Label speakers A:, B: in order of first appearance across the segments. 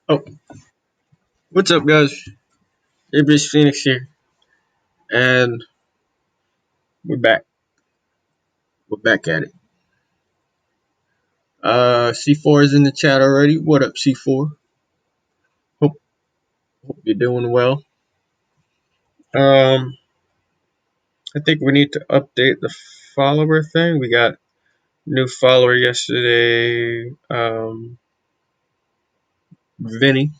A: Oh, what's up, guys? Abrams Phoenix here, and we're back. We're back at it. C4 is in the chat already. What up, C4? Hope you're doing well. I think we need to update the follower thing. We got new follower yesterday. Vinny.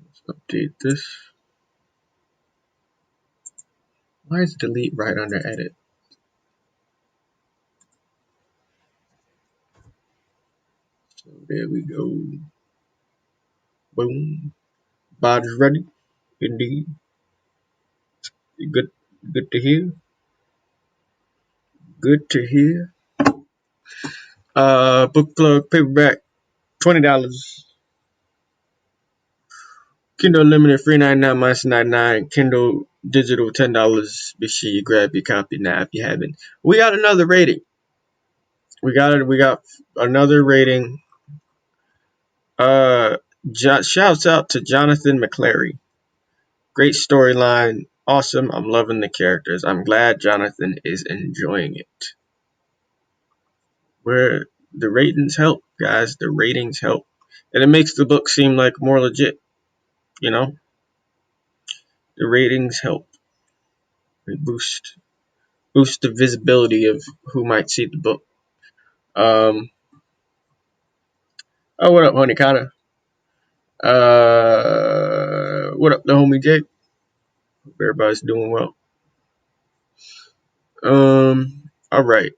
A: Let's update this. Why is delete right under edit? So there we go. Boom. Bot is ready. Indeed. Good. Good to hear. Good to hear. Book plug paperback. $20. Kindle Unlimited free 99 minus 99. Kindle digital $10. Be sure you grab your copy now if you haven't. We got another rating. We got another rating. Shouts out to Jonathan McClary. Great storyline. Awesome. I'm loving the characters. I'm glad Jonathan is enjoying it. Where the ratings help, guys. The ratings help. And it makes the book seem like more legit, you know? The ratings help. They boost the visibility of who might see the book. Oh, what up, honey Carter? What up, the homie Jake? Hope everybody's doing well. All right.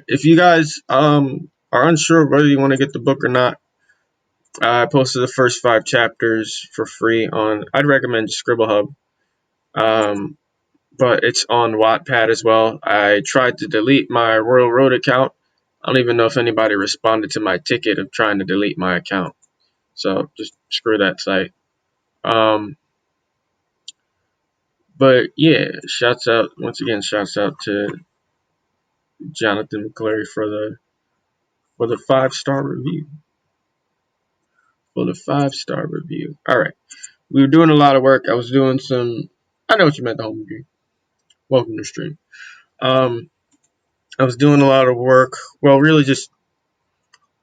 A: If you guys are unsure whether you want to get the book or not, I posted the first 5 chapters for free on. I'd recommend Scribble Hub. But it's on Wattpad as well. I tried to delete my Royal Road account. I don't even know if anybody responded to my ticket of trying to delete my account. So just screw that site. Um, but yeah, shouts out to Jonathan McClary for the 5-star review. For the 5-star review. All right, we were doing a lot of work. I was doing some. I know what you meant, the home review. Welcome to stream. I was doing a lot of work. Well, really just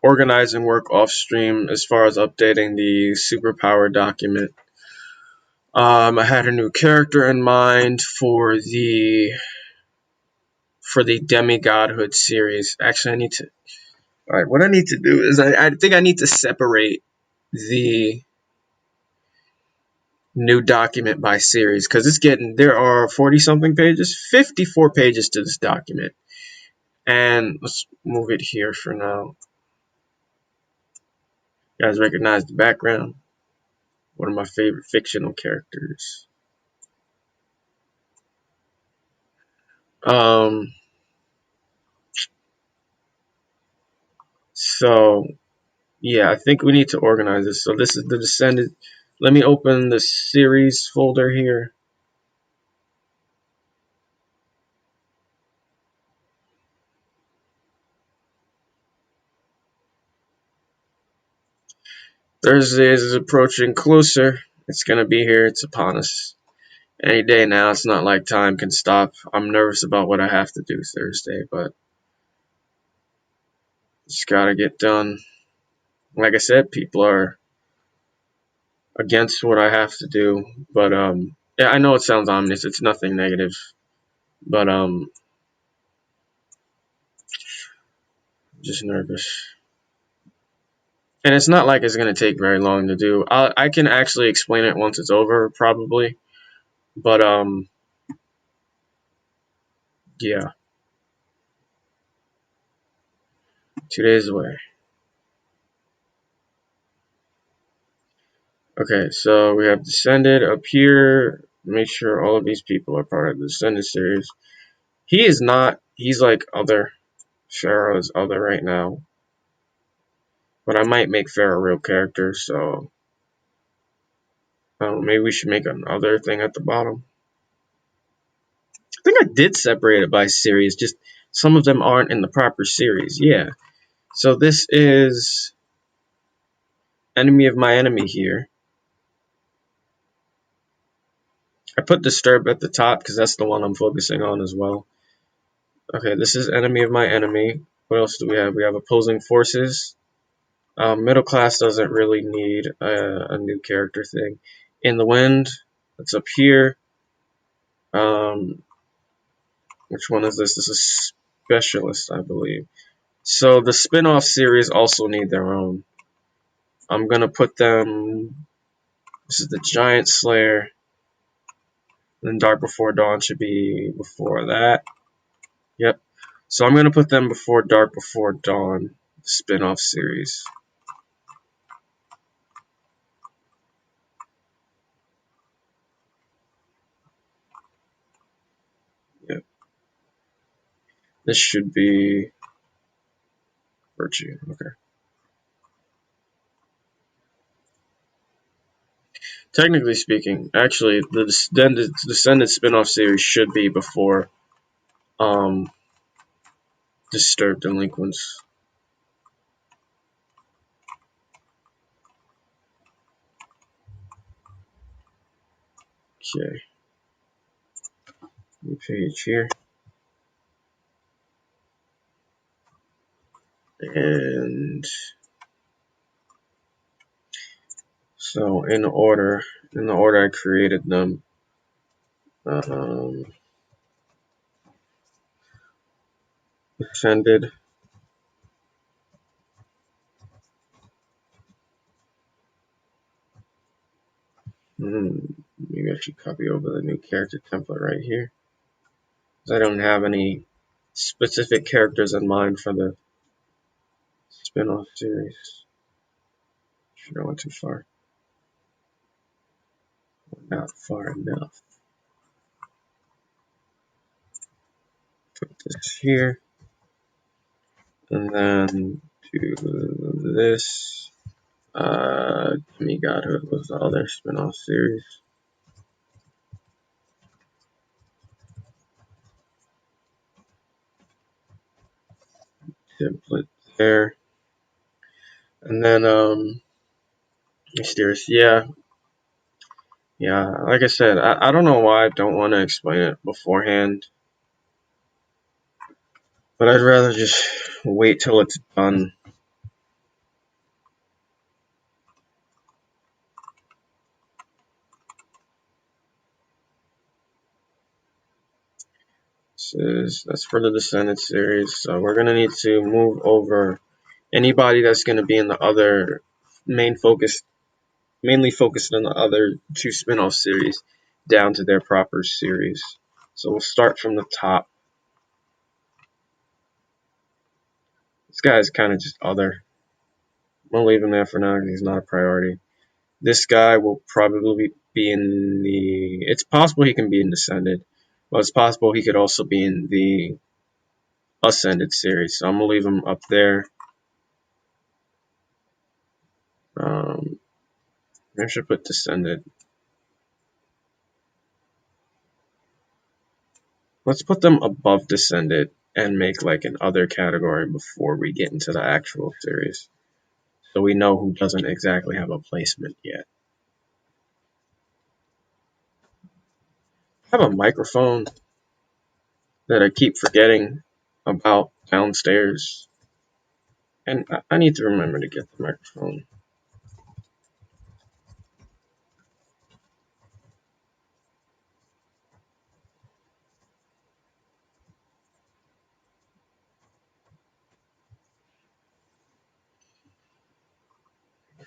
A: organizing work off stream as far as updating the superpower document. I had a new character in mind for the Demigodhood series. Actually, I need to. All right, what I need to do is I think I need to separate the new document by series because there are 40 something pages, 54 pages to this document, and let's move it here for now. You guys recognize the background? One of my favorite fictional characters. Um, so yeah, I think we need to organize this. So this is the Descendant. Let me open the series folder here. Thursday is approaching closer. It's gonna be here. It's upon us. Any day now. It's not like time can stop. I'm nervous about what I have to do Thursday, but it's gotta get done. Like I said, people are against what I have to do, but yeah, I know it sounds ominous. It's nothing negative, but just nervous. And it's not like it's gonna take very long to do. I can actually explain it once it's over, probably, but yeah, 2 days away. Okay, so we have Descended up here. Make sure all of these people are part of the Descended series. He is not. He's like other. Pharaoh is other right now. But I might make Pharaoh a real character, so maybe we should make another thing at the bottom. I think I did separate it by series, just some of them aren't in the proper series. Yeah. So this is enemy of my enemy here. I put Disturb at the top because that's the one I'm focusing on as well. Okay, this is enemy of my enemy. What else do we have? We have opposing forces. Middle class doesn't really need a new character thing. In the wind, that's up here. Which one is this? This is specialist, I believe. So the spin-off series also need their own. I'm gonna put them. This is the Giant Slayer. Then Dark Before Dawn should be before that. Yep. So I'm gonna put them before Dark Before Dawn, the spin-off series. Yep. This should be Virtue. Okay. Technically speaking, actually, the Descended spin-off series should be before um, Disturbed Delinquents. Okay. New page here. And so in the order I created them, Descended, maybe I should copy over the new character template right here. Because I don't have any specific characters in mind for the spin-off series. Should I went too far? Not far enough. Put this here. And then do this. Demigodhood was the other spin-off series. Template there. And then Mysterious, yeah. Like I said, I don't know why I don't want to explain it beforehand. But I'd rather just wait till it's done. That's for the Descendant series. So we're gonna need to move over anybody that's gonna be in the other mainly focused on the other two spin-off series down to their proper series. So we'll start from the top. This guy is kind of just other. I'm gonna leave him there for now because he's not a priority. This guy will probably be in the. It's possible he can be in Descended, but it's possible he could also be in the Ascended series. So I'm gonna leave him up there. I should put Descended. Let's put them above Descended and make like an other category before we get into the actual series. So we know who doesn't exactly have a placement yet. I have a microphone that I keep forgetting about downstairs. And I need to remember to get the microphone.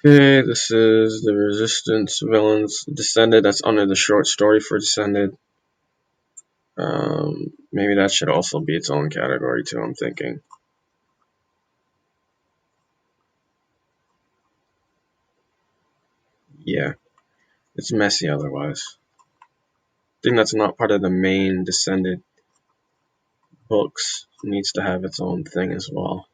A: Okay, this is the Resistance Villains Descended. That's under the short story for Descended. Maybe that should also be its own category too, I'm thinking. Yeah, it's messy otherwise. I think that's not part of the main Descended books. It needs to have its own thing as well.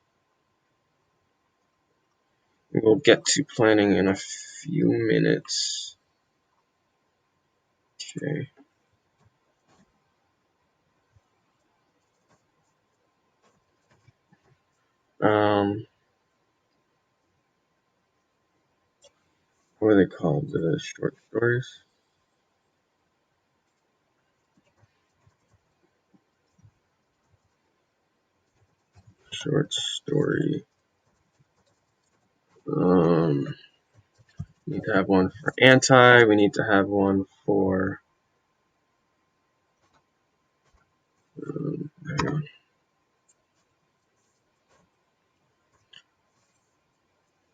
A: We'll get to planning in a few minutes. Okay. Um, what are they called? The short stories? Short story. We need to have one for anti. We need to have one for. Hang on.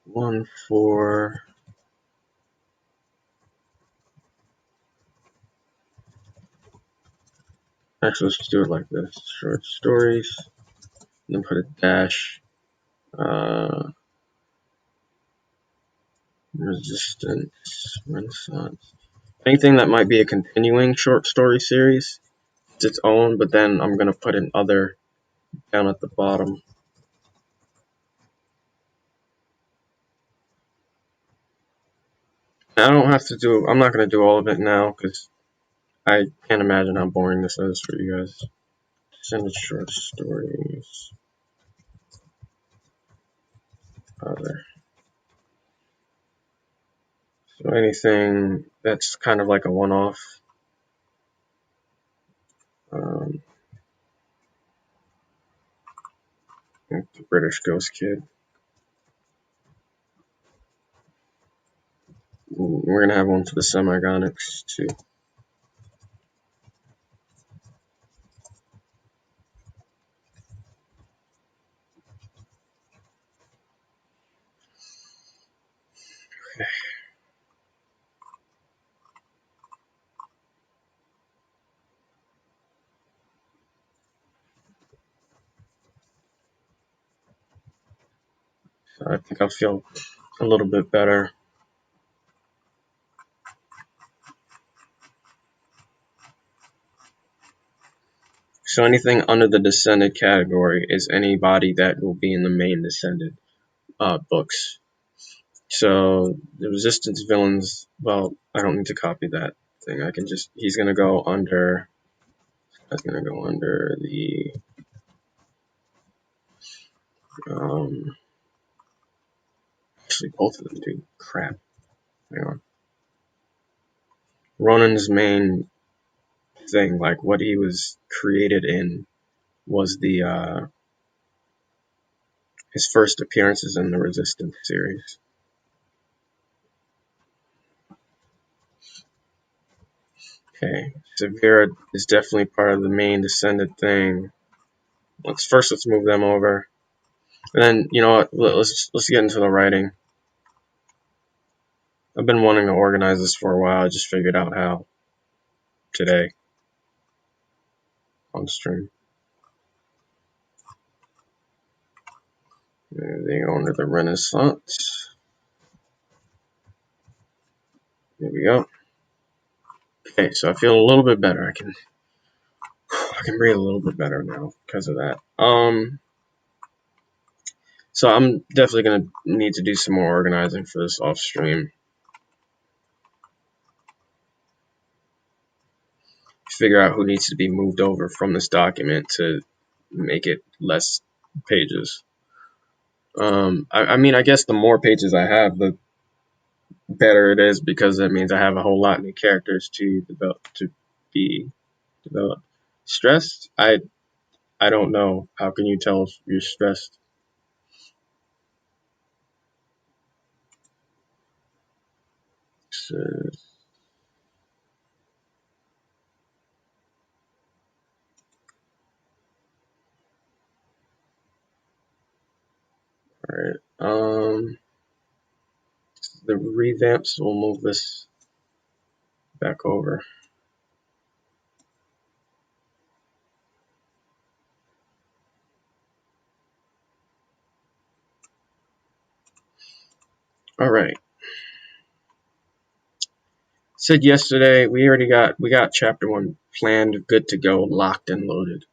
A: One for. Actually, let's just do it like this: short stories. And then put a dash. Resistance, Renaissance. Anything that might be a continuing short story series, it's its own, but then I'm going to put an other down at the bottom. I'm not going to do all of it now because I can't imagine how boring this is for you guys. Send it short stories. Other. So anything that's kind of like a one-off. Like the British Ghost Kid. We're going to have one for the Semigonics too. Okay. So I think I'll feel a little bit better. So anything under the Descended category is anybody that will be in the main Descended books. So the Resistance villains, well, I don't need to copy that thing. He's going to go under, that's going to go under the, actually both of them do. Crap. Hang on. Ronan's main thing, like what he was created in, was his first appearances in the Resistance series. Okay, Severa is definitely part of the main Descended thing. Let's move them over, and then you know what? Let's get into the writing. I've been wanting to organize this for a while. I just figured out how today on stream. They go under the Renaissance. There we go. Okay, so I feel a little bit better. I can breathe a little bit better now because of that. So I'm definitely gonna need to do some more organizing for this off stream. Figure out who needs to be moved over from this document to make it less pages. I mean, I guess the more pages I have, the better it is because that means I have a whole lot new characters to be developed. Stressed? I don't know. How can you tell if you're stressed? So, all right. The revamps. We'll move this back over. All right. Said yesterday we got chapter 1 planned, good to go, locked and loaded.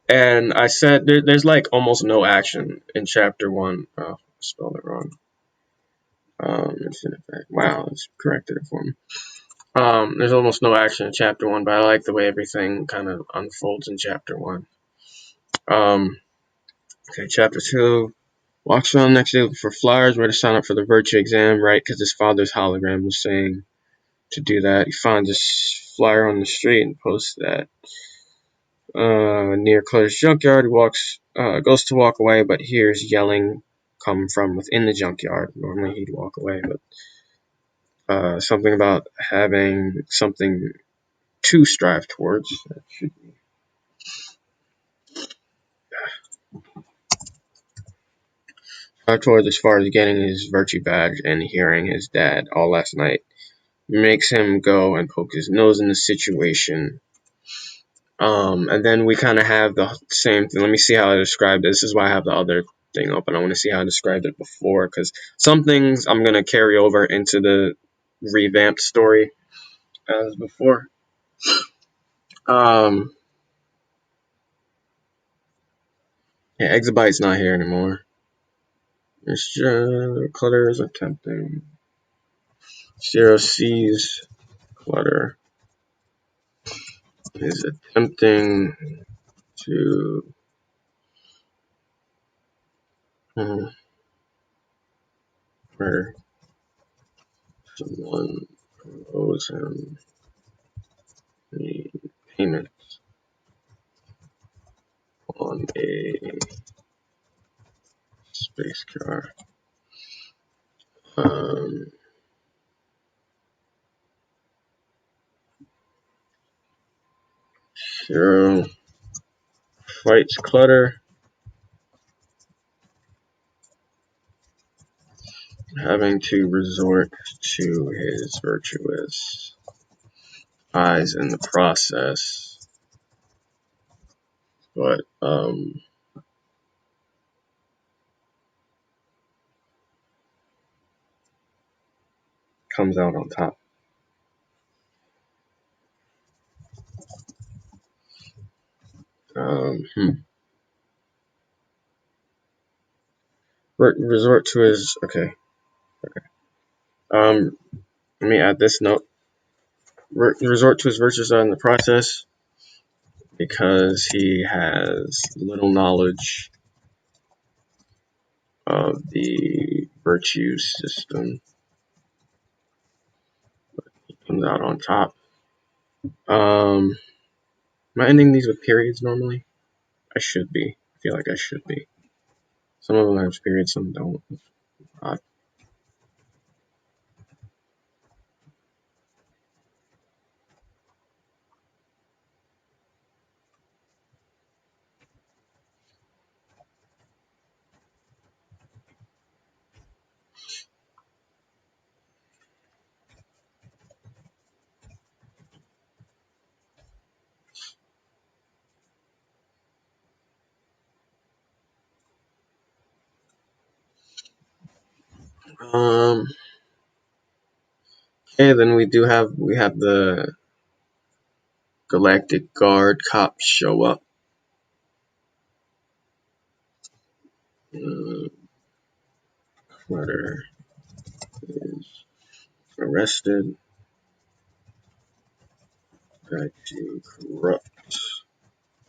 A: And I said there's like almost no action in chapter 1. Oh, I spelled it wrong. Infinite fact. Wow, it's corrected it for me. There's almost no action in chapter 1, but I like the way everything kind of unfolds in chapter 1. Okay, chapter 2. Walks around next day for flyers where to sign up for the virtue exam, right? Because his father's hologram was saying to do that. He finds this flyer on the street and posts that near Claire's junkyard. He goes to walk away, but hears yelling come from within the junkyard. Normally he'd walk away, but something about having something to strive towards. That should be strive towards as far as getting his virtue badge and hearing his dad all last night makes him go and poke his nose in the situation. And then we kind of have the same thing. Let me see how I describe this. This is why I have the other thing open. I want to see how I described it before, because some things I'm going to carry over into the revamped story as before. Um, yeah, Exabyte's not here anymore. It's just Clutter is attempting. Zero sees Clutter is attempting to murder someone who owes him the payment on a space car. Um, Zero fights Clutter, having to resort to his virtuous eyes in the process, but comes out on top. Um, hmm. Resort to his okay. Um, Let me add this note. Resort to his virtuous eye in the process because he has little knowledge of the virtue system. He comes out on top. Am I ending these with periods normally? I should be. I feel like I should be. Some of them have periods, some don't. Uh, um. Okay, then we have the Galactic Guard cops show up. Uh, Clutter is arrested. Back to corrupt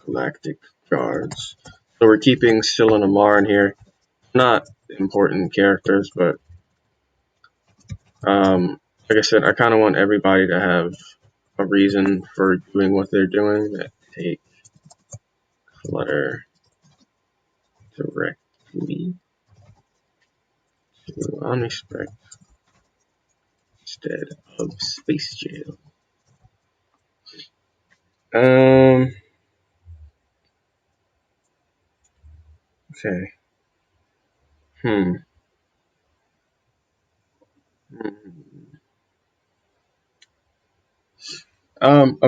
A: Galactic Guards. So we're keeping Syl and Amar in here. Not important characters, but like I said, I kind of want everybody to have a reason for doing what they're doing that take Clutter directly to Omnispec instead of Space Jail. Um. Okay. Hmm.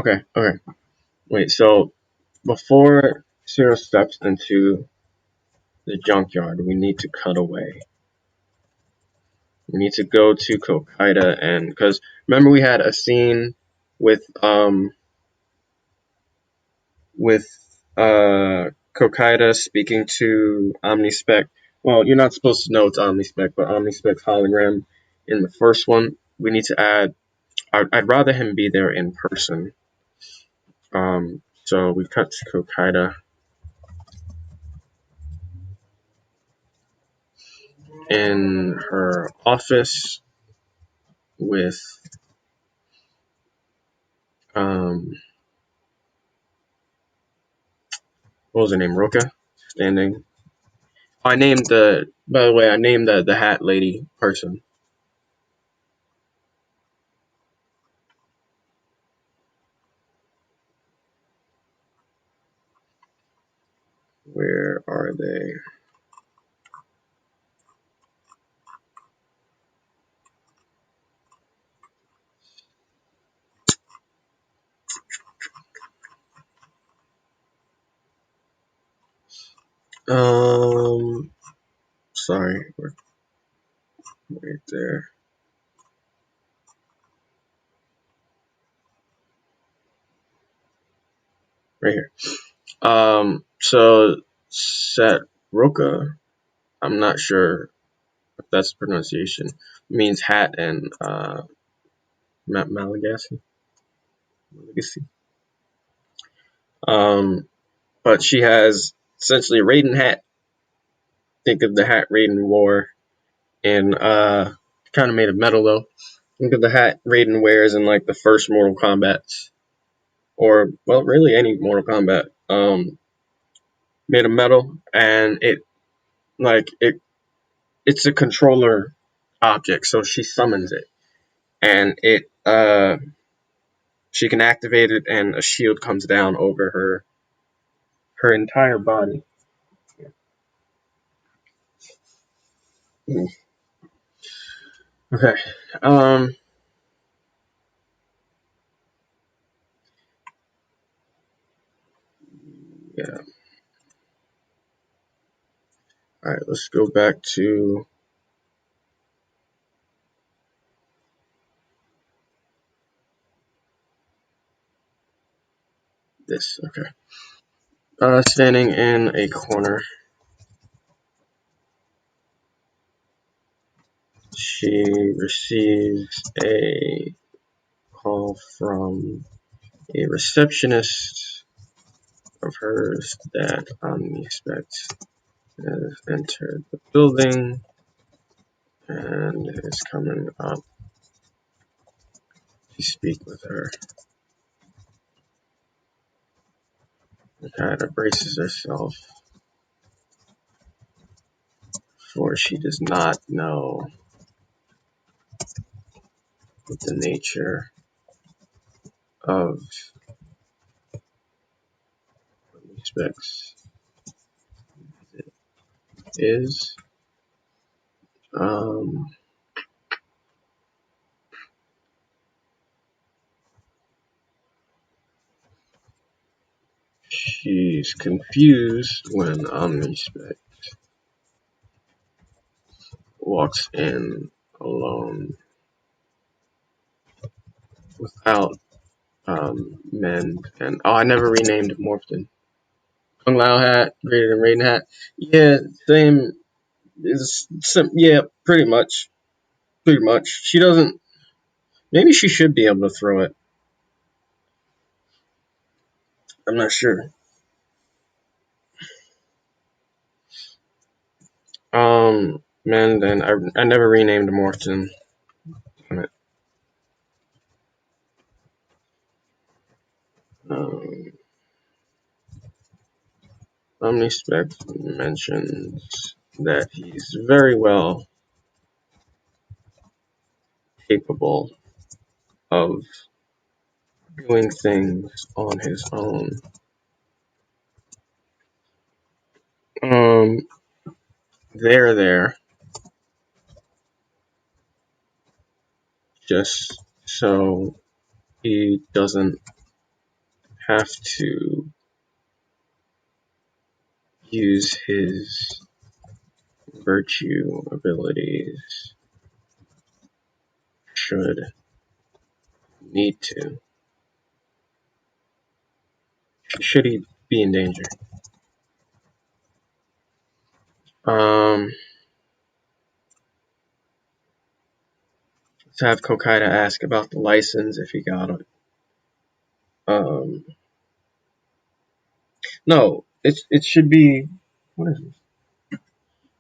A: Okay. Okay. Wait. So before Zero steps into the junkyard, we need to cut away. We need to go to Kokaida, and because remember we had a scene with with Kokaida speaking to Omnispec. Well, you're not supposed to know it's Omnispec, but Omnispec's hologram in the first one. We need to add. I'd rather him be there in person. So we cut to Kokaida. in her office with um, what was her name? Roka standing. I named the. By the way, I named the hat lady person. Where are they? Sorry, we're right there. Right here. So Set Roka, I'm not sure if that's the pronunciation, means hat in Malagasy. Malagasy. Um, but she has essentially a Raiden hat. Think of the hat Raiden wore in kind of made of metal though. Think of the hat Raiden wears in like the first Mortal Kombat, or well, really any Mortal Kombat. Made of metal, and it's a controller object, so she summons it, and she can activate it, and a shield comes down over her entire body. Okay. Um. Yeah. All right. Let's go back to this. Okay. Standing in a corner, she receives a call from a receptionist of hers that Omnispect has entered the building and is coming up to speak with her. She kind of braces herself, for she does not know what the nature of Omnispect's is. Um, she's confused when Omnispect walks in alone without Mend. And I never renamed Morphin. Kung Lao hat, greater than Raiden hat. Yeah, same. Yeah, pretty much. Pretty much. She doesn't. Maybe she should be able to throw it. I'm not sure. Man, then I never renamed Morton. Um, Omnispec mentions that he's very well capable of doing things on his own. Um, they're there just so he doesn't have to use his virtue abilities should need to. Should he be in danger? Um, let's have Kokaida ask about the license if he got it. Um, no, it should be. What is it?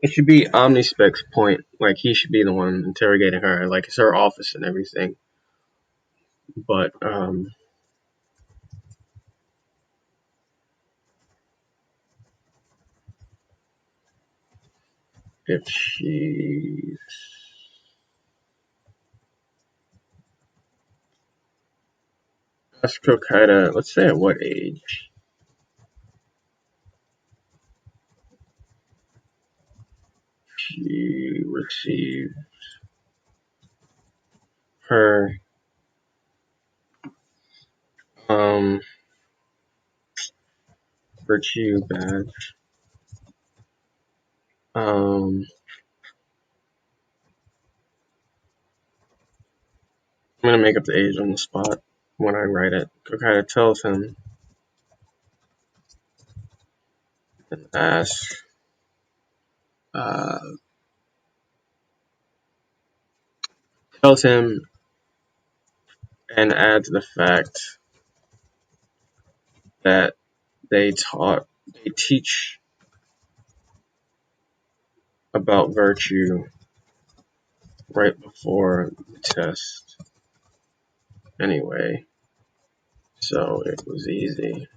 A: It should be Omnispec's point. Like he should be the one interrogating her. Like it's her office and everything. But if she's ask Kokida, let's say at what age she received her um virtue badge. I'm gonna make up the age on the spot when I write it. Kokida tells him and asks, uh, tells him and adds the fact that they teach about virtue right before the test anyway, so it was easy.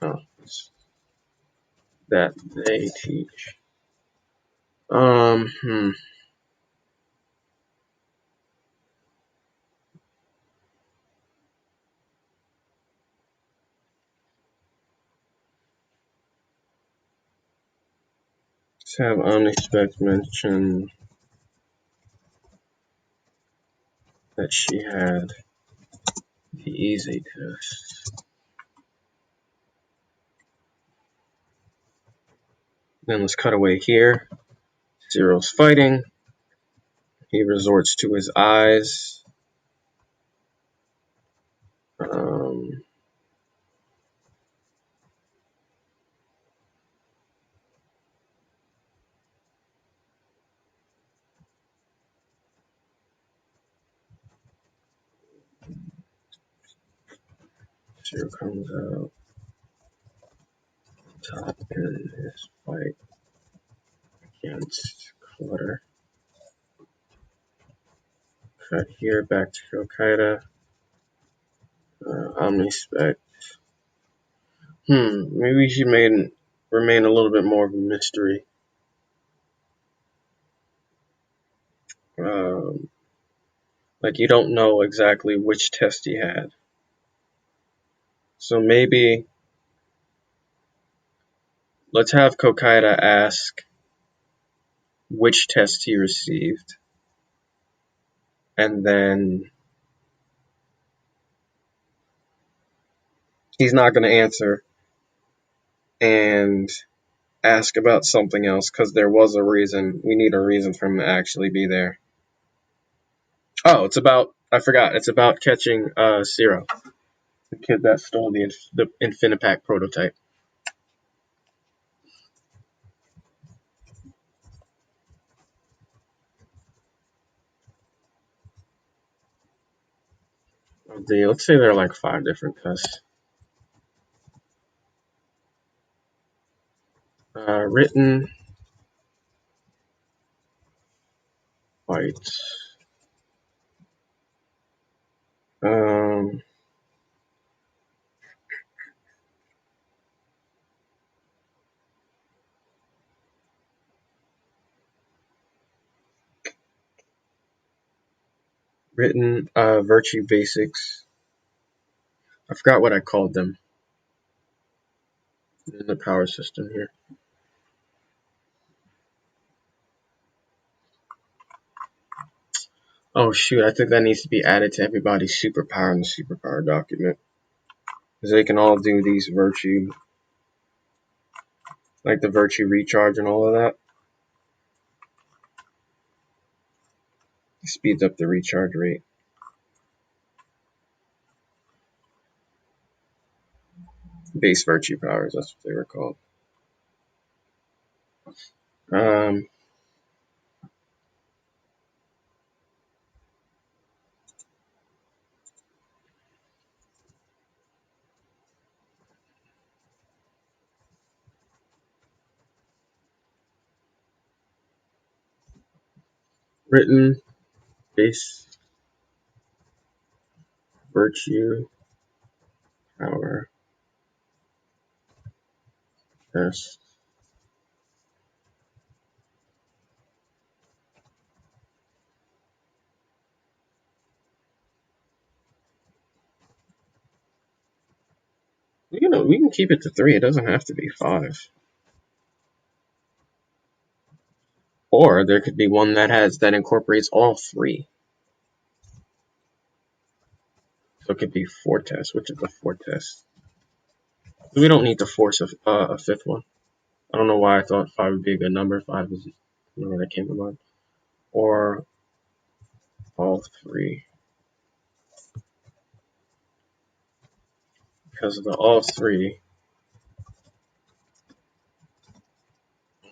A: Oh, that they teach. Um, hmm. Let's have Omnispec mention that she had the easy test. Then let's cut away here. Zero's fighting. He resorts to his eyes. Um, Zero comes out top in his fight against Clutter. Cut here back to Kokida. Omnispec. Maybe she made remain a little bit more of a mystery. Um, like you don't know exactly which test he had. So maybe let's have Kokida ask which test he received, and then he's not going to answer and ask about something else because there was a reason. We need a reason for him to actually be there. Oh, it's about, I forgot, it's about catching Zero, the kid that stole the Infinipack prototype. Let's say there are like 5 different tests. Written, white, um, written, virtue basics. I forgot what I called them in the power system here. Oh shoot, I think that needs to be added to everybody's superpower in the superpower document. Because they can all do these virtue, like the virtue recharge and all of that. It speeds up the recharge rate. Base virtue powers, that's what they were called. Um, Written, base, virtue, power, test. We can keep it to 3. It doesn't have to be 5. Or there could be one that incorporates all 3. So it could be 4 tests. Which is the 4 test? We don't need to force a 5th one. I don't know why I thought 5 would be a good number. 5 is just the number that came to mind. Or all 3. Because of the all 3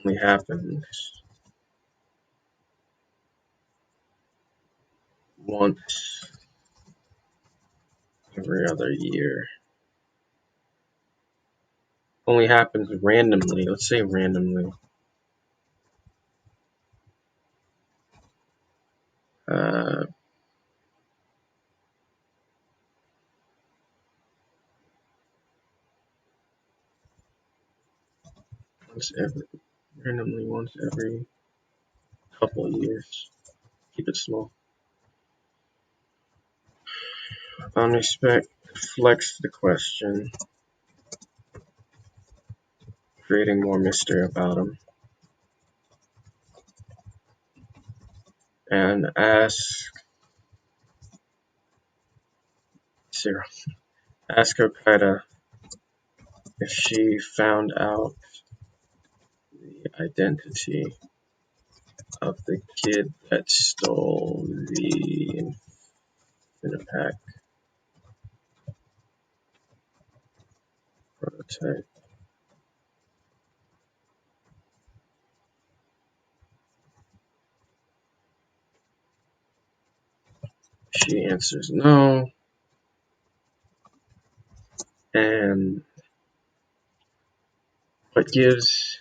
A: only happens once every other year. Only happens randomly. Let's say randomly. Uh, randomly once every couple of years. Keep it small. Omnispec flex the question, creating more mystery about them. And ask Hokkaido if she found out the identity of the kid that stole the Infinipack prototype. She answers no, and but gives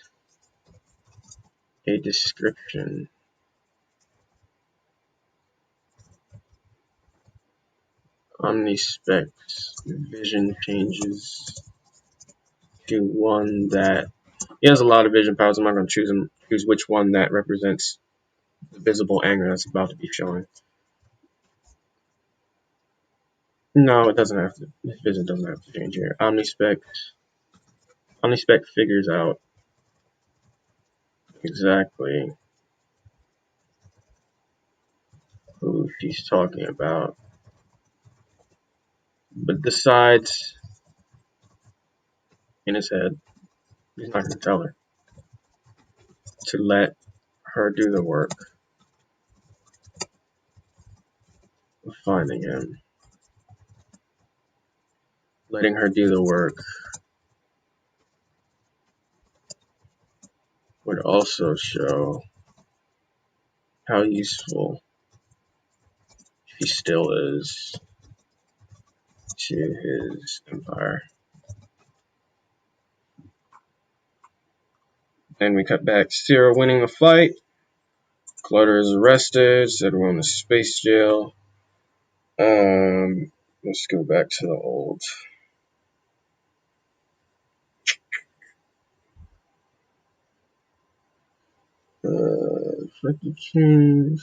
A: a description. Omnispec's vision changes to one that he has a lot of vision powers. I'm not going to choose which one that represents the visible anger that's about to be shown. No, it doesn't have to. His vision doesn't have to change here. Omnispec figures out exactly who she's talking about, but decides in his head he's not going to tell her to let her do the work of finding him. Letting her do the work would also show how useful she still is to his empire. Then we cut back. Sierra winning the fight. Clutter is arrested. Said we're in the space jail. Let's go back to the old. Reflected change.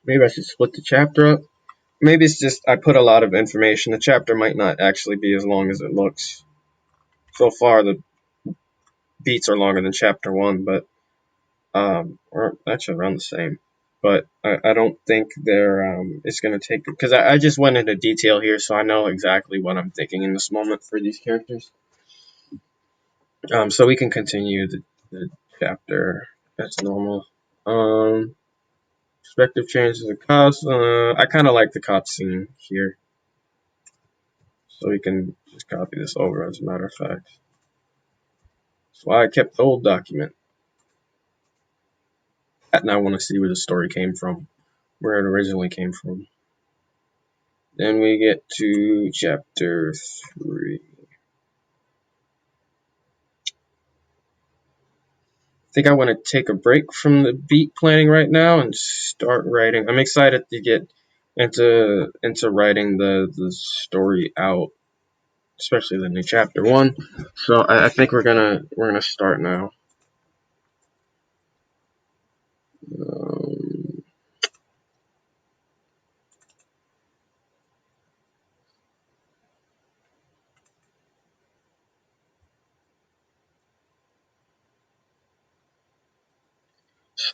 A: Maybe I should split the chapter up. Maybe it's just I put a lot of information. The chapter might not actually be as long as it looks. So far, the beats are longer than chapter 1, but or actually around the same. But I don't think it's going to take, because I just went into detail here, so I know exactly what I'm thinking in this moment for these characters. So we can continue the chapter as normal. Perspective changes the cops. I kind of like the cop scene here, so we can just copy this over as a matter of fact. That's why I kept the old document. And I want to see where the story came from, where it originally came from. Then we get to chapter 3. think I want to take a break from the beat planning right now and start writing. I'm excited to get into writing the story out, especially the new chapter 1. So I think we're gonna start now. Um,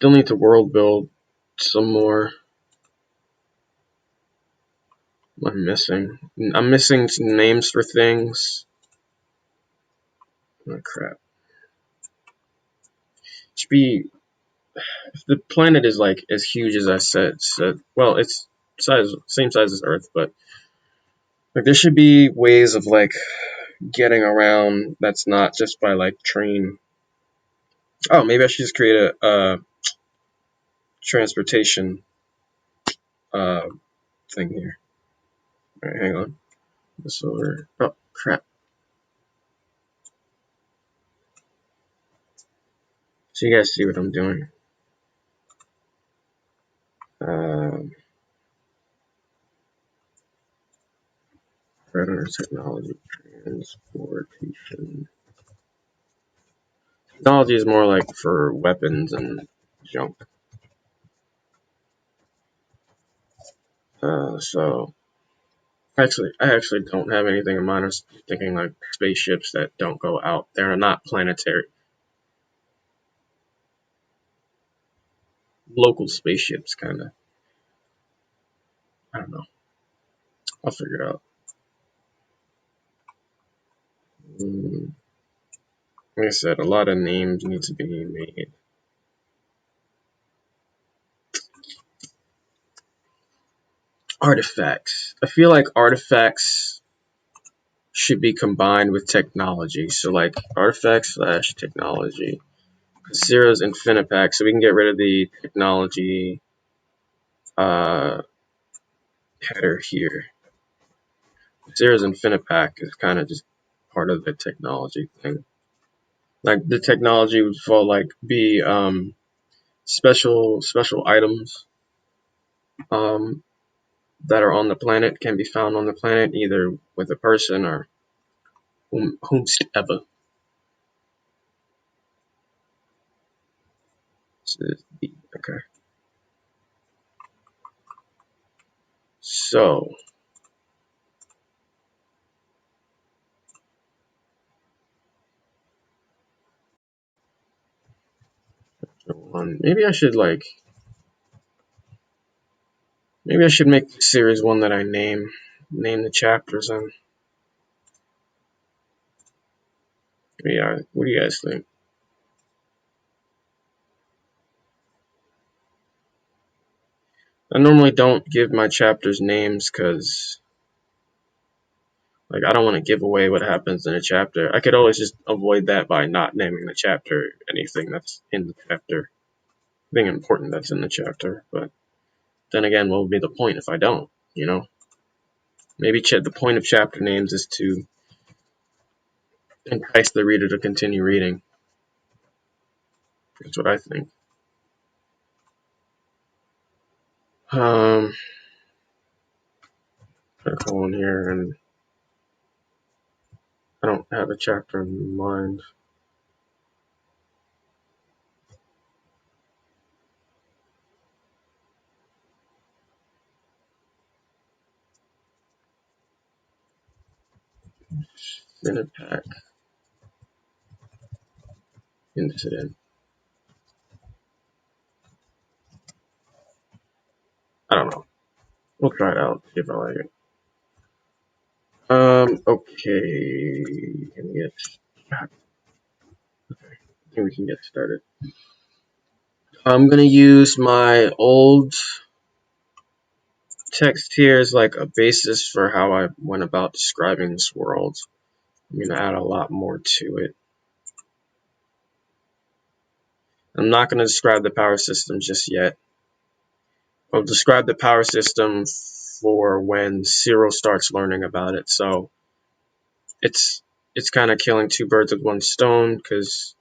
A: Still need to world build some more. What am I missing? I'm missing some names for things. Oh crap. Should be if the planet is like as huge as I said. Well, it's same size as Earth, but like there should be ways of like getting around that's not just by like train. Oh, maybe I should just create a transportation uh thing here. All right, hang on. This over. Oh crap. So you guys see what I'm doing. Um, Predator technology transportation. Technology is more like for weapons and junk. So I actually don't have anything in mind. I was thinking like spaceships that don't go out. They're not planetary. Local spaceships, kind of. I don't know. I'll figure it out. Mm, like I said, a lot of names need to be made. Artifacts. I feel like artifacts should be combined with technology. So like artifacts slash technology. Zero's Infinipack, so we can get rid of the technology uh, header here. Zero's Infinipack is kind of just part of the technology thing. Like the technology would fall like be special items um, that are on the planet can be found on the planet either with a person or whomsoever. Okay. So maybe I should like maybe I should make the series one that I name the chapters in. Yeah, what do you guys think? I normally don't give my chapters names because like I don't want to give away what happens in a chapter. I could always just avoid that by not naming the chapter anything that's in the chapter, anything important that's in the chapter. But then again, what would be the point if I don't? You know, maybe the point of chapter names is to entice the reader to continue reading. That's what I think. Um, I'm gonna go in here and I don't have a chapter in mind. Cinepack incident. I don't know. We'll try it out. See if I like it. Okay. Can we get? I think we can get started. I'm gonna use my old text here as like a basis for how I went about describing this world. I'm gonna add a lot more to it. I'm not gonna describe the power system just yet. I'll describe the power system for when Cyril starts learning about it. So it's kind of killing two birds with one stone because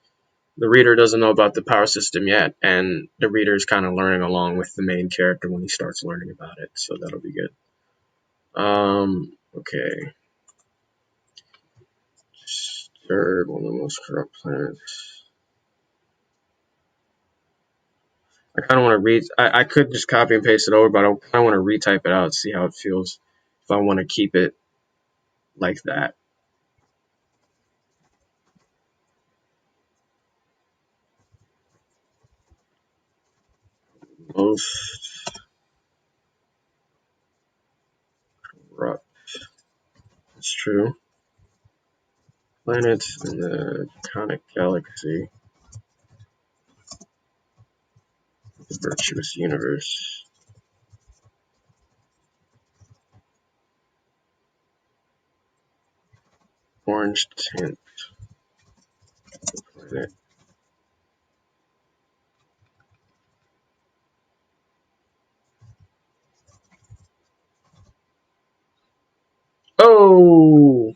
A: the reader doesn't know about the power system yet, and the reader is kind of learning along with the main character when he starts learning about it. So that'll be good. Okay. Third, one of the most corrupt planets. I kind of want to read. I could just copy and paste it over, but I kind of want to retype it out, see how it feels. If I want to keep it like that. Most corrupt. It's true. Planets in the Conic Galaxy. The virtuous universe. Orange tint. Planet. Oh!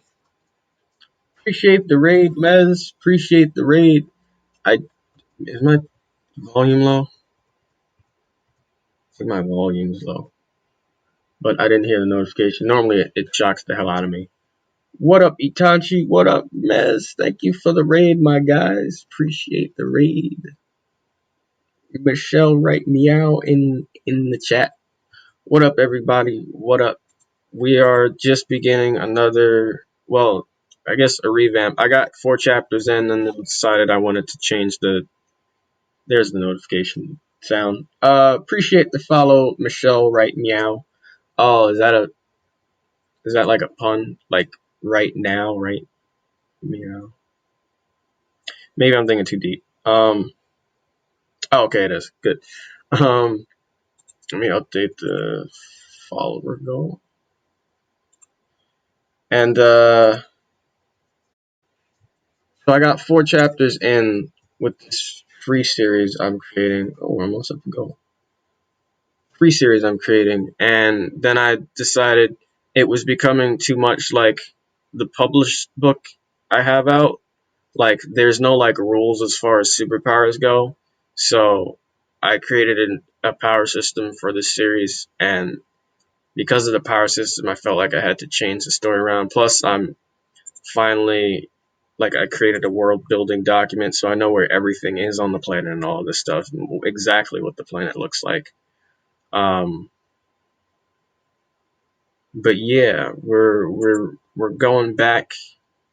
A: Appreciate the raid, Mez. Appreciate the raid. Is my volume low? I think my volume's low. But I didn't hear the notification. Normally it shocks the hell out of me. What up, Itachi? What up, Mez? Thank you for the raid, my guys. Appreciate the raid. Michelle, write meow in the chat. What up, everybody? What up? We are just beginning another, well, I guess a revamp. I got 4 chapters in and then decided I wanted to change there's the notification sound. Appreciate the follow, Michelle, right meow. Oh, is that like a pun? Like right now, right meow. Maybe I'm thinking too deep. Oh, okay, it is. Good. Let me update the follower goal. And so I got 4 chapters in with this free series I'm creating. Oh, we're almost at the goal. Free series I'm creating, and then I decided it was becoming too much like the published book I have out. Like, there's no like rules as far as superpowers go. So I created a power system for this series, and because of the power system, I felt like I had to change the story around. Plus, I'm finally like I created a world building document, so I know where everything is on the planet and all this stuff, and exactly what the planet looks like. Um, but yeah, we're going back.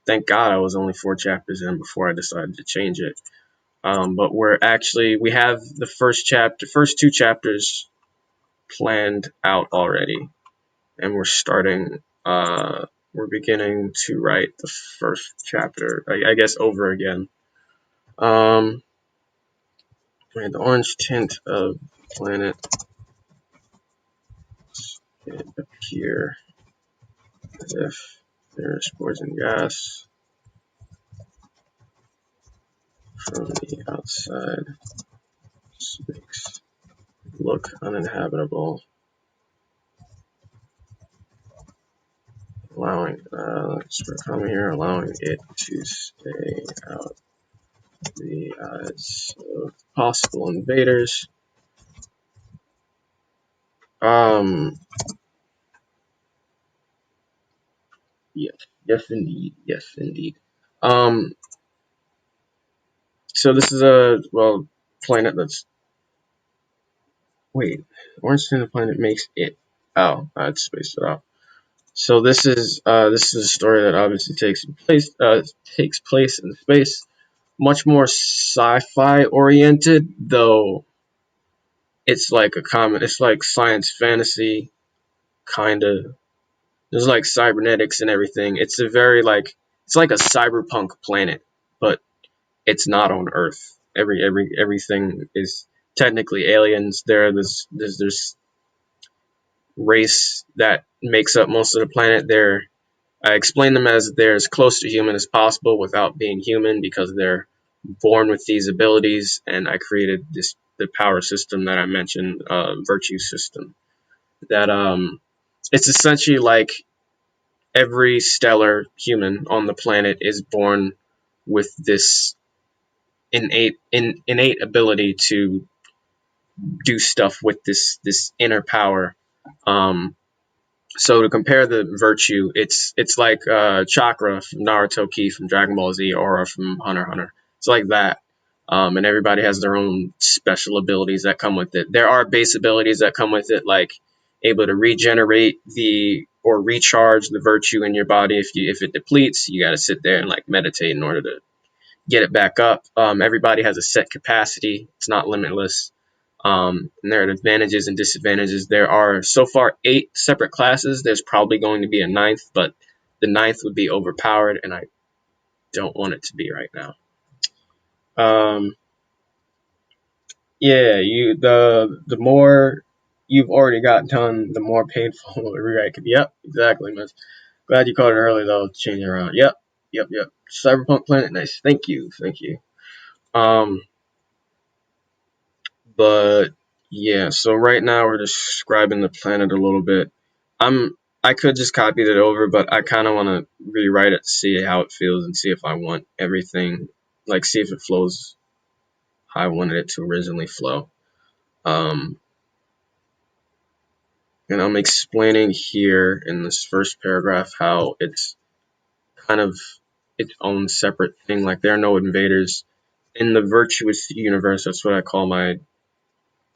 A: Thank God I was only 4 chapters in before I decided to change it. But we have the first 2 chapters planned out already, and we're beginning to write the first chapter, I guess, over again. The orange tint of the planet can appear as if there's poison gas from the outside. This makes it look uninhabitable, allowing it to stay out the eyes of possible invaders. Um, yes, yes, indeed. Um, so this is a planet that's orange tint of planet makes it. Oh, I had spaced it out. So this is a story that obviously takes place in space, much more sci-fi oriented, though it's like science fantasy kind of. There's like cybernetics and everything. It's like a cyberpunk planet, but it's not on Earth. Everything is technically aliens. There's race that makes up most of the planet. I explain them as they're as close to human as possible without being human because they're born with these abilities. And I created the power system that I mentioned, virtue system. That it's essentially like every stellar human on the planet is born with this innate ability to do stuff with this inner power. So to compare the virtue, it's like Chakra from Naruto, Ki from Dragon Ball Z, Aura from Hunter x Hunter. It's like that. And everybody has their own special abilities that come with it. There are base abilities that come with it, like able to regenerate the or recharge the virtue in your body. If it depletes, you got to sit there and like meditate in order to get it back up. Everybody has a set capacity. It's not limitless. And there are advantages and disadvantages. There are so far 8 separate classes. There's probably going to be a 9th, but the 9th would be overpowered, and I don't want it to be right now. Yeah, the more you've already got done, the more painful the rewrite could be. Yep, exactly, man. Glad you caught it early though. Change it around. Yep. Cyberpunk Planet, nice. Thank you. Um, But yeah, so right now we're describing the planet a little bit. I could just copy it over, but I kind of want to rewrite it to see how it feels and see if I want everything, like see if it flows how I wanted it to originally flow. Um, and I'm explaining here in this first paragraph how it's kind of its own separate thing. Like there are no invaders in the virtuous universe. That's what I call my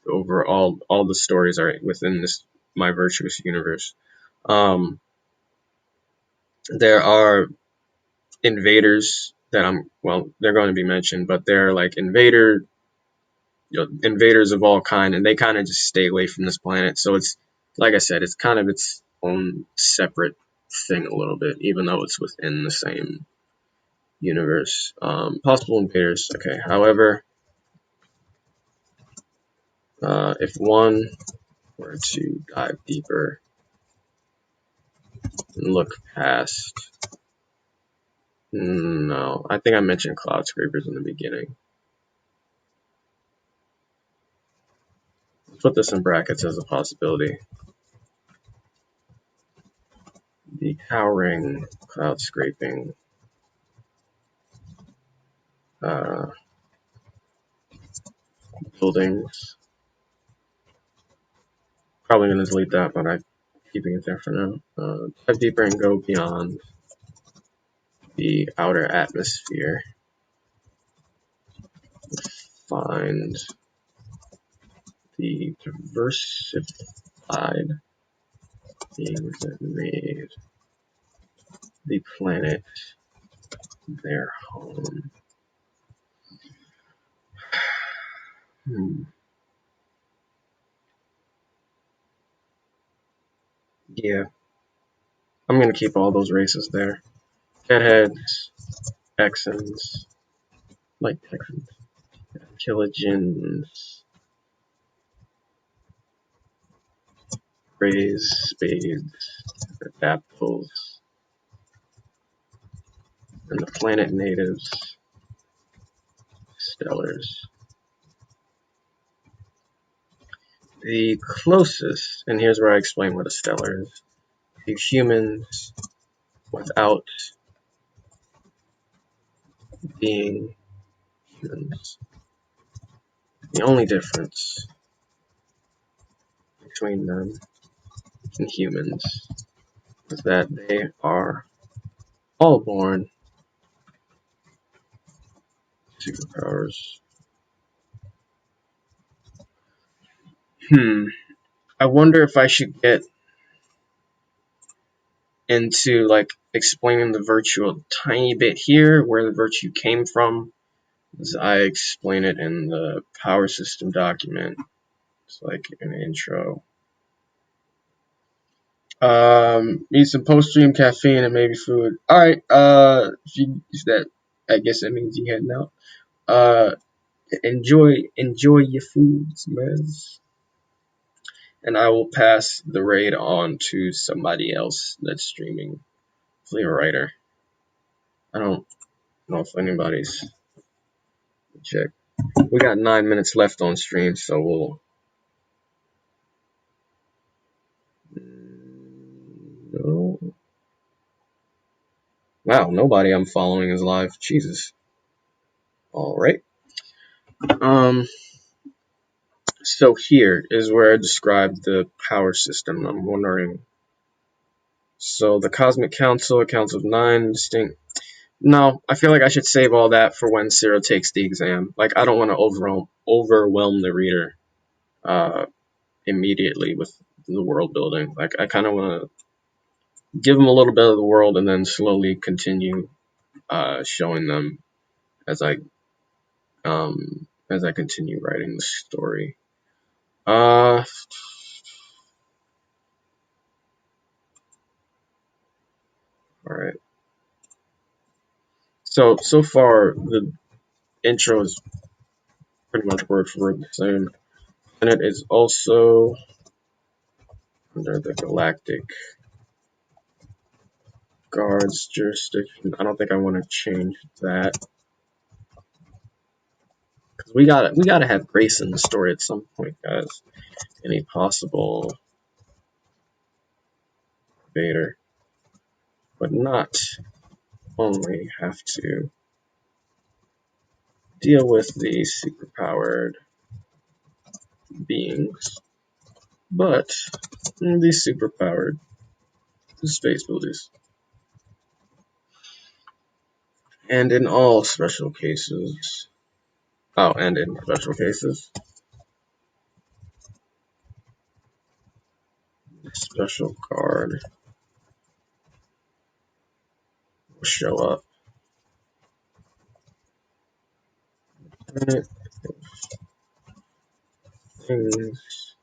A: overall. All the stories are within this my virtuous universe. There are invaders that they're going to be mentioned, but they're like invaders of all kind, and they kind of just stay away from this planet. So it's like I said, it's kind of its own separate thing a little bit, even though it's within the same universe. Possible invaders. Okay. However, if one were to dive deeper and look past, no, I think I mentioned cloud scrapers in the beginning. Put this in brackets as a possibility. The towering cloud scraping buildings. Probably going to delete that, but I'm keeping it there for now. Dive deeper and go beyond the outer atmosphere. Find the diversified beings that made the planet their home. Yeah, I'm going to keep all those races there. Deadheads, Texans, like Texans, Killigins, Rays, Spades, Adaptals, and the planet natives, Stellars. The closest, and here's where I explain what a stellar is, to humans without being humans. The only difference between them and humans is that they are all born superpowers. I wonder if I should get into like explaining the virtue a tiny bit here, where the virtue came from, as I explain it in the power system document. It's like an intro. Eat some post-stream caffeine and maybe food. All right. If you use that, I guess that means you heading out. Enjoy your foods, man. And I will pass the raid on to somebody else that's streaming. Hopefully a writer. I don't know if anybody's check. We got 9 minutes left on stream, so we'll. No. Wow, nobody I'm following is live. Jesus. All right. So here is where I described the power system. I'm wondering. So the Cosmic Council, a council of 9 distinct. No, I feel like I should save all that for when Sarah takes the exam. Like, I don't want to overwhelm the reader immediately with the world building. Like, I kind of want to give them a little bit of the world and then slowly continue showing them as I continue writing the story. All right. So far the intro is pretty much word for word the same, and it is also under the Galactic Guard's jurisdiction. I don't think I want to change that because we gotta have grace in the story at some point, guys. Any possible Vader, but not only have to deal with the superpowered beings, but the superpowered space bullies. And in all special cases, and in special cases, the special guard will show up. And if things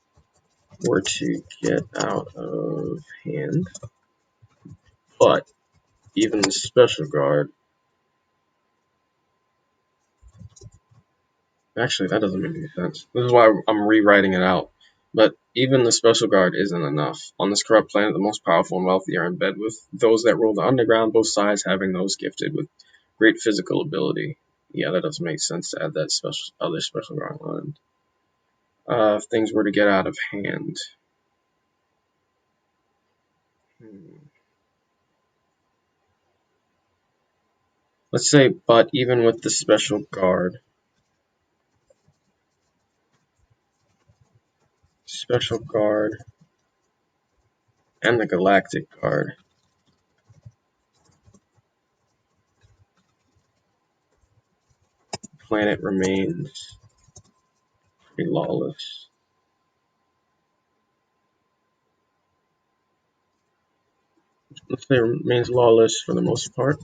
A: were to get out of hand, but even the special guard, actually that doesn't make any sense. This is why I'm rewriting it out. But even the special guard isn't enough. On this corrupt planet, the most powerful and wealthy are in bed with those that rule the underground, both sides having those gifted with great physical ability. Yeah, that doesn't make sense to add that other special guard line. If things were to get out of hand. Let's say, but even with the special guard, and the Galactic Guard, the planet remains pretty lawless. Let's say it remains lawless for the most part.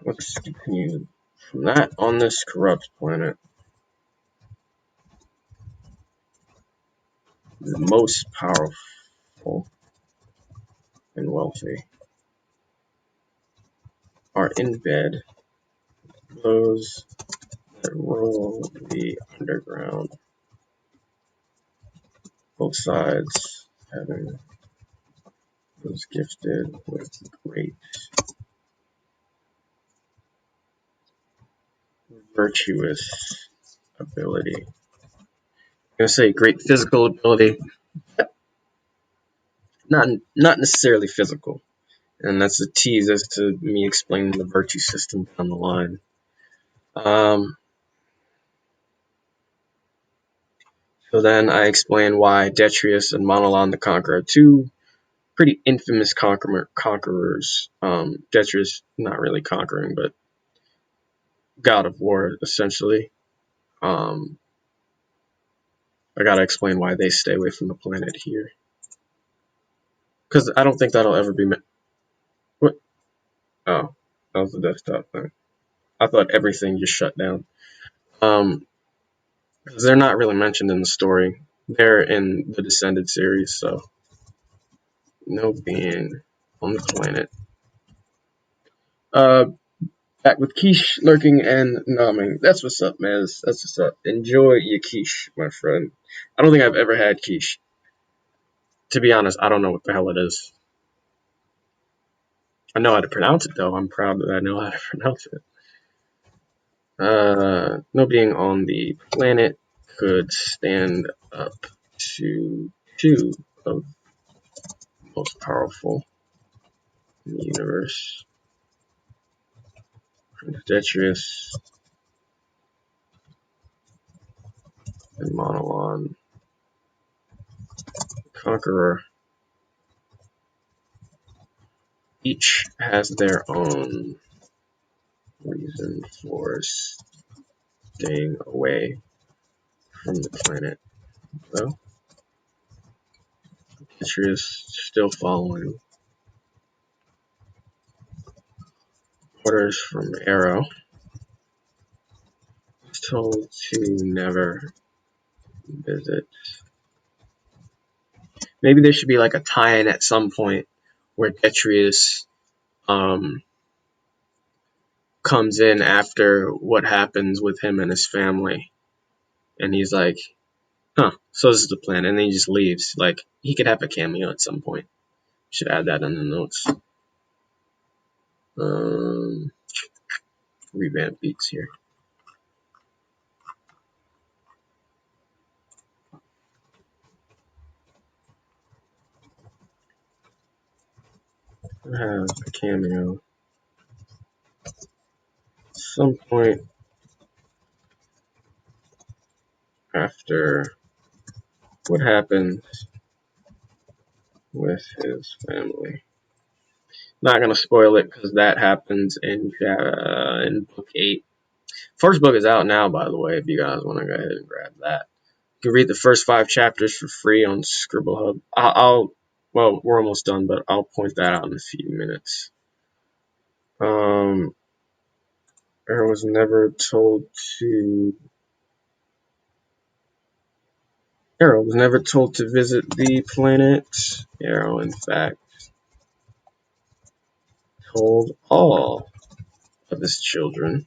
A: Let's continue from that. On this corrupt planet, the most powerful and wealthy are in bed. Those that rule the underground, both sides having those gifted with great virtuous ability. I'm gonna say great physical ability, not necessarily physical, and that's a tease as to me explaining the virtue system down the line. So then I explain why Detrius and Monolon the Conqueror are two pretty infamous conquerors. Detrius not really conquering, but god of war essentially. Um, I gotta explain why they stay away from the planet here, because I don't think that'll ever be. What? Oh, that was the desktop thing. I thought everything just shut down. Because they're not really mentioned in the story. They're in the Descended series, so no being on the planet. Back with Quiche lurking and numbing. That's what's up, man. That's what's up. Enjoy your quiche, my friend. I don't think I've ever had quiche. To be honest, I don't know what the hell it is. I know how to pronounce it, though. I'm proud that I know how to pronounce it. No being on the planet could stand up to two of the most powerful in the universe. Detrius and Monolon, Conqueror, each has their own reason for staying away from the planet, though. Detrius still following orders from Arrow. He's told to never visit. Maybe there should be like a tie-in at some point where Detrius comes in after what happens with him and his family, and he's like, "Huh, so this is the plan," and then he just leaves. Like he could have a cameo at some point. Should add that in the notes. Revamp beats here. Have a cameo at some point after what happens with his family. Not gonna spoil it because that happens in book 8. First book is out now, by the way. If you guys want to go ahead and grab that, you can read the first 5 chapters for free on Scribble Hub. Well, we're almost done, but I'll point that out in a few minutes. Arrow was never told to. Arrow was never told to visit the planet. Arrow, in fact, told all of his children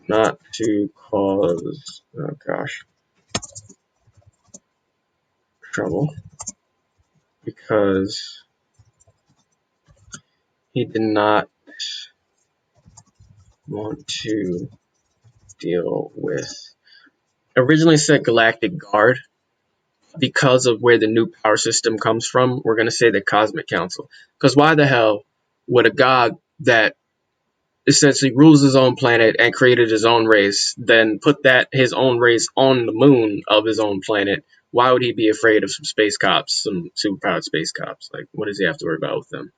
A: not to cause, trouble because he did not want to deal with. Originally said Galactic Guard. Because of where the new power system comes from, we're going to say the Cosmic Council. Because why the hell would a god that essentially rules his own planet and created his own race, then put his own race on the moon of his own planet? Why would he be afraid of some space cops, some superpowered space cops? Like, what does he have to worry about with them?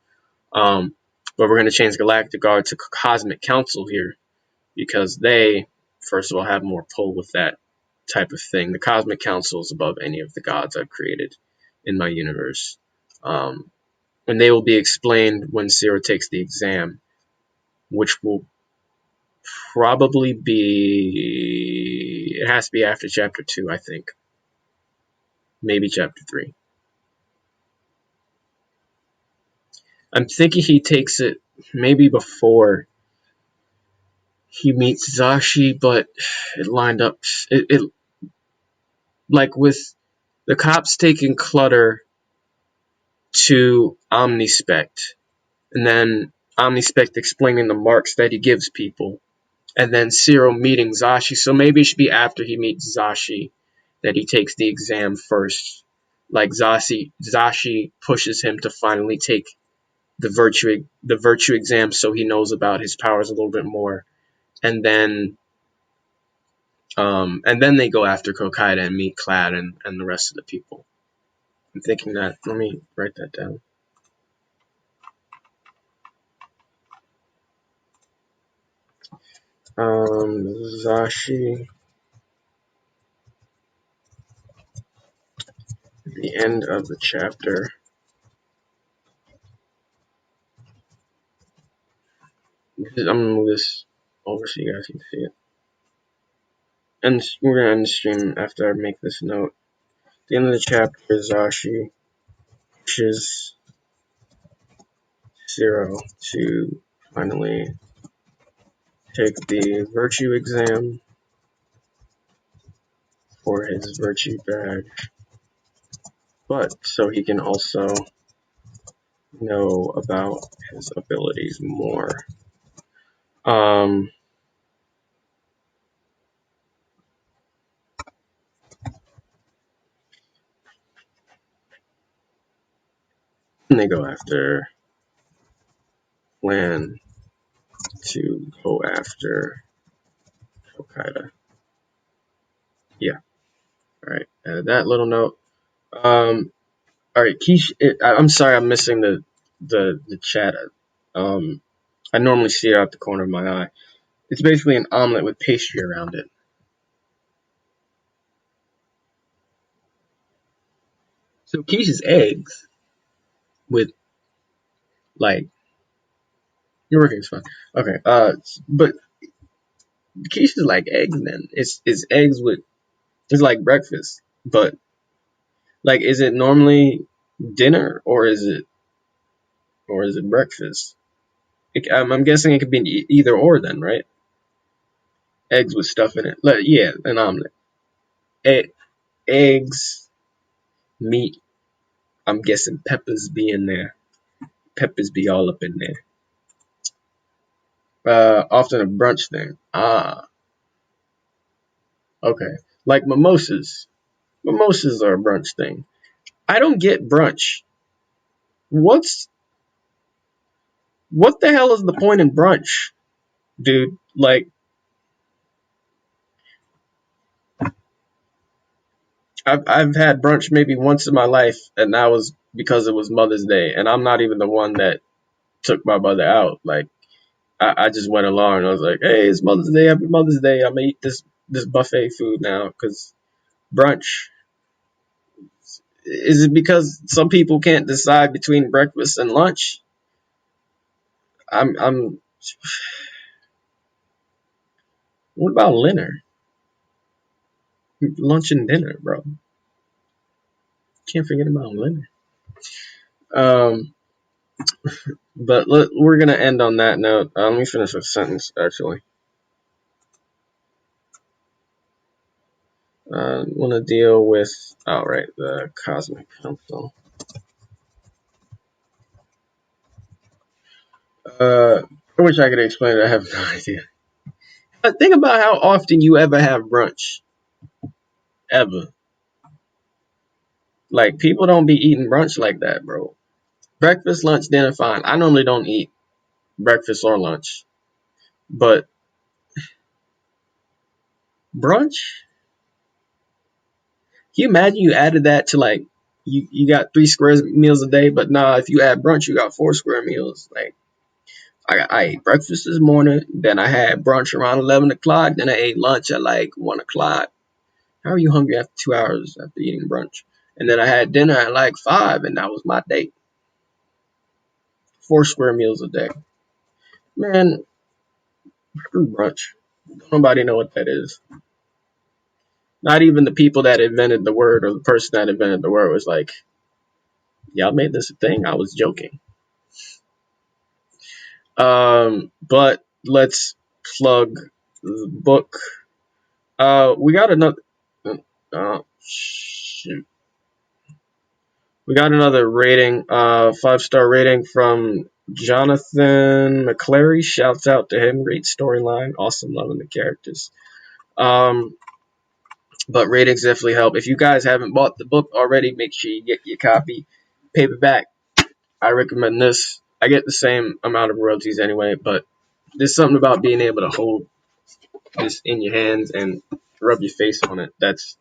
A: But we're going to change Galactic Guard to Cosmic Council here because they, first of all, have more pull with that type of thing. The Cosmic Council is above any of the gods I've created in my universe. And they will be explained when Zero takes the exam, which will probably be. It has to be after chapter 2, I think. Maybe chapter 3. I'm thinking he takes it maybe before he meets Zashi, but it lined up. It like with the cops taking Clutter to Omnispect, and then Omnispect explaining the marks that he gives people, and then Zero meeting Zashi. So maybe it should be after he meets Zashi that he takes the exam first. Like Zashi pushes him to finally take the virtue exam, so he knows about his powers a little bit more, and then they go after Kokaida and meet Clad and the rest of the people. I'm thinking that. Let me write that down. Zashi, the end of the chapter. I'm gonna move this over so you guys can see it. And we're gonna end the stream after I make this note. At the end of the chapter, Zashi pushes Zero to finally take the virtue exam for his virtue badge, but so he can also know about his abilities more. And they go after Lan to go after Al Qaeda. Yeah. All right. That little note. All right, Keish. I'm sorry, I'm missing the chat. Um, I normally see it out the corner of my eye. It's basically an omelet with pastry around it. So quiche is eggs with like you're working is fine. Okay. But quiche is like eggs. Then it's eggs with it's like breakfast. But like, is it normally dinner or is it breakfast? I'm guessing it could be either or then, right? Eggs with stuff in it. Like, yeah, an omelet. E- eggs, meat. I'm guessing peppers be in there. Peppers be all up in there. Often a brunch thing. Ah, okay. Like mimosas. Mimosas are a brunch thing. I don't get brunch. What's what the hell is the point in brunch, dude? Like, I've had brunch maybe once in my life, and that was because it was Mother's Day, and I'm not even the one that took my mother out. Like, I just went along and I was like, hey, it's Mother's Day, happy Mother's Day. I'm gonna eat this buffet food now because brunch. Is it because some people can't decide between breakfast and lunch? I'm. What about dinner? Lunch and dinner, bro. Can't forget about dinner. Um, but we're gonna end on that note. Let me finish a sentence actually. Want to deal with the Cosmic Council. I wish I could explain it. I have no idea. But think about how often you ever have brunch. Ever. Like, people don't be eating brunch like that, bro. Breakfast, lunch, dinner, fine. I normally don't eat breakfast or lunch. But brunch? Can you imagine you added that to like you got 3 square meals a day, but nah, if you add brunch, you got 4 square meals. Like, I ate breakfast this morning, then I had brunch around 11 o'clock, then I ate lunch at like 1 o'clock. How are you hungry after 2 hours after eating brunch? And then I had dinner at like 5, and that was my day. 4 square meals a day. Man, screw brunch. Nobody know what that is. Not even the people that invented the word or the person that invented the word was like, y'all made this a thing. I was joking. But let's plug the book. We got another. Shoot. We got another rating. 5-star rating from Jonathan McClary. Shouts out to him. Great storyline. Awesome, loving the characters. Um, but ratings definitely help. If you guys haven't bought the book already, make sure you get your copy. Paperback. I recommend this. I get the same amount of royalties anyway, but there's something about being able to hold this in your hands and rub your face on it. That's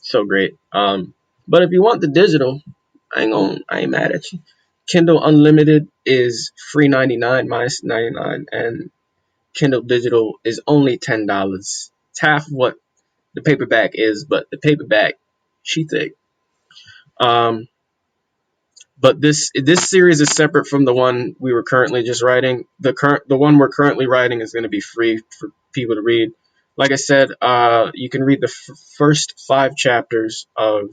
A: so great. But if you want the digital, I ain't mad at you. Kindle Unlimited is free 99 minus 99, and Kindle Digital is only $10. It's half of what the paperback is, but the paperback, she thick. Um, but this series is separate from the one we were currently just writing. The one we're currently writing is going to be free for people to read. Like I said, you can read the first 5 chapters of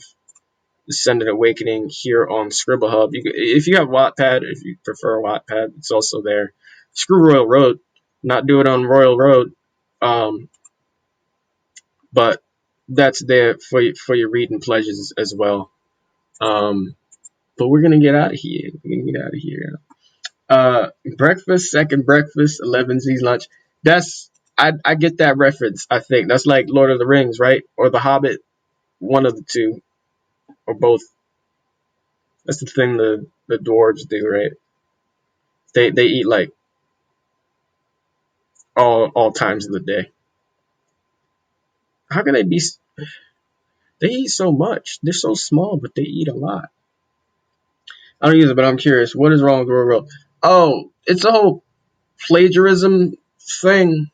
A: Ascendant Awakening here on Scribble Hub. If you have Wattpad, if you prefer Wattpad, it's also there. Screw Royal Road, not do it on Royal Road, um, but that's there for your reading pleasures as well. But we're gonna get out of here. We're gonna get out of here. Breakfast, second breakfast, 11Z's lunch. That's I get that reference. I think that's like Lord of the Rings, right? Or The Hobbit, one of the two, or both. That's the thing the dwarves do, right? They eat like all times of the day. How can they be? They eat so much. They're so small, but they eat a lot. I don't use it, but I'm curious. What is wrong with Real World? Oh, it's a whole plagiarism thing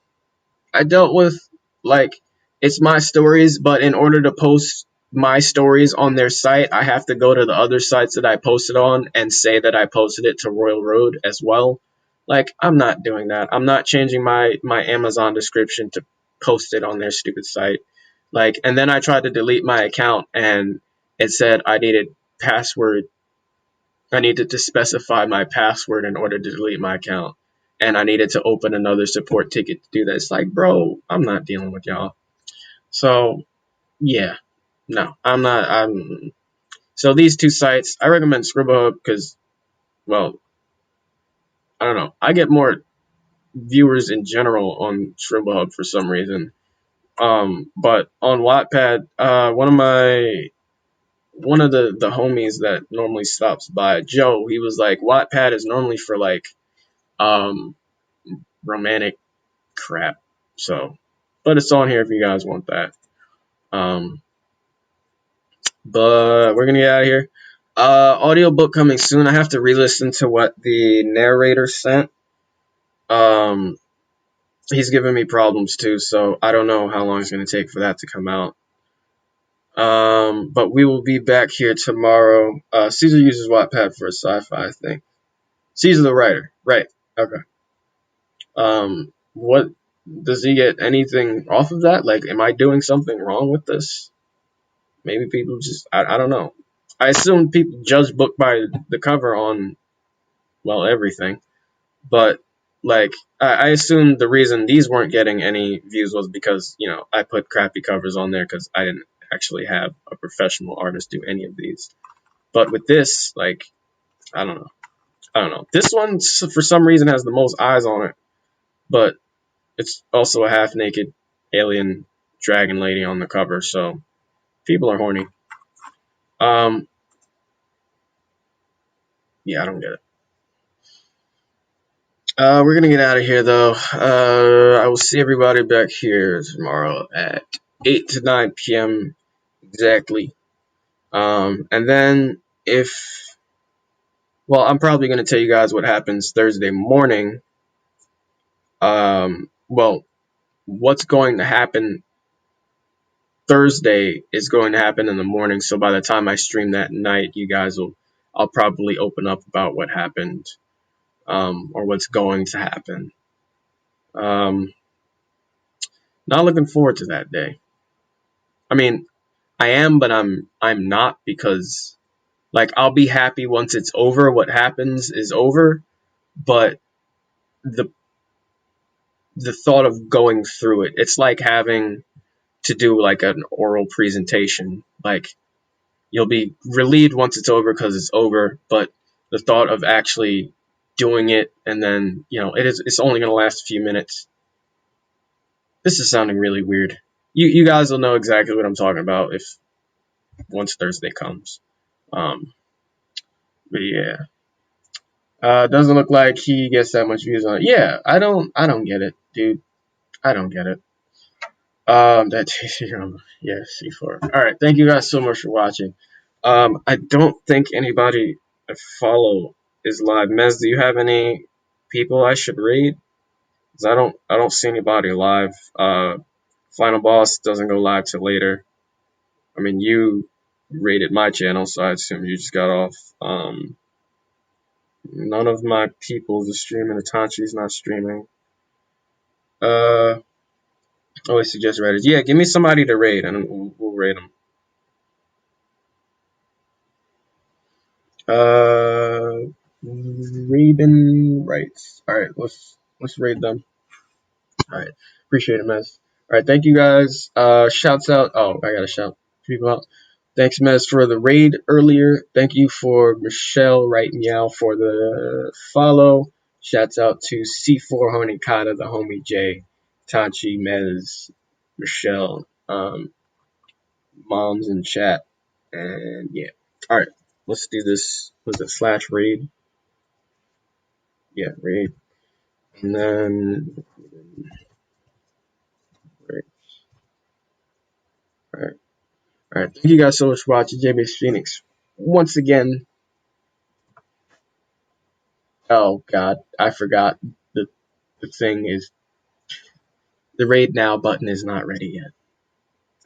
A: I dealt with. Like, it's my stories, but in order to post my stories on their site, I have to go to the other sites that I posted on and say that I posted it to Royal Road as well. Like, I'm not doing that. I'm not changing my Amazon description to post it on their stupid site. Like, and then I tried to delete my account and it said I needed password. I needed to specify my password in order to delete my account. And I needed to open another support ticket to do that. It's like, bro, I'm not dealing with y'all. So yeah, no, I'm not. So these two sites, I recommend Scribblehub because, well, I don't know. I get more viewers in general on Scribblehub for some reason. But on Wattpad, one of the homies that normally stops by, Joe, he was like, Wattpad is normally for like um romantic crap. So, but it's on here if you guys want that. Um, but we're gonna get out of here. Audiobook coming soon. I have to re-listen to what the narrator sent. Um, he's giving me problems too, so I don't know how long it's gonna take for that to come out. But we will be back here tomorrow. Caesar uses Wattpad for a sci-fi thing. Caesar the writer, right? Okay. What does he get anything off of that? Like, am I doing something wrong with this? Maybe people just I don't know. I assume people judge book by the cover on, well, everything. But like I assume the reason these weren't getting any views was because, I put crappy covers on there because I didn't actually have a professional artist do any of these. But with this, like, I don't know. I don't know. This one for some reason has the most eyes on it, but it's also a half naked alien dragon lady on the cover, so people are horny. Um yeah, I don't get it. We're gonna get out of here though. I will see everybody back here tomorrow at 8 to 9 p.m. exactly. And then I'm probably gonna tell you guys what happens Thursday morning. Well, what's going to happen Thursday is going to happen in the morning. So by the time I stream that night, I'll probably open up about what happened, or what's going to happen. Um, Not looking forward to that day. I mean, I am, but I'm not, because like I'll be happy once it's over. What happens is over, but the the thought of going through it, it's like having to do like an oral presentation. Like, you'll be relieved once it's over because it's over, but the thought of actually doing it, and then it's only going to last a few minutes. This is sounding really weird. You guys will know exactly what I'm talking about if once Thursday comes. Um, but yeah, doesn't look like he gets that much views on it. Yeah, I don't get it, dude. I don't get it. That yeah, C4. All right, thank you guys so much for watching. I don't think anybody I follow is live. Mez, do you have any people I should raid? 'Cause I don't see anybody live. Final Boss doesn't go live till later. I mean, you raided my channel, so I assume you just got off. None of my people are streaming. Itachi's not streaming. Always suggest Reddit. Yeah, give me somebody to raid, and we'll raid them. Raven Rights. All right, let's raid them. All right, appreciate it, Mez. All right, thank you guys. Shouts out. Oh, I gotta shout people out. Thanks, Mez, for the raid earlier. Thank you for Michelle Right Meow for the follow. Shouts out to C4 Honikata, the homie Jay, Tachi, Mez, Michelle, moms in chat, and yeah. All right, let's do this. Was it slash raid? Yeah, raid, and then Right. All right. All right. Thank you guys so much for watching JBase Phoenix. Once again, oh God, I forgot the thing is the raid now button is not ready yet.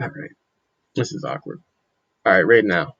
A: All right. This is awkward. All right, raid now.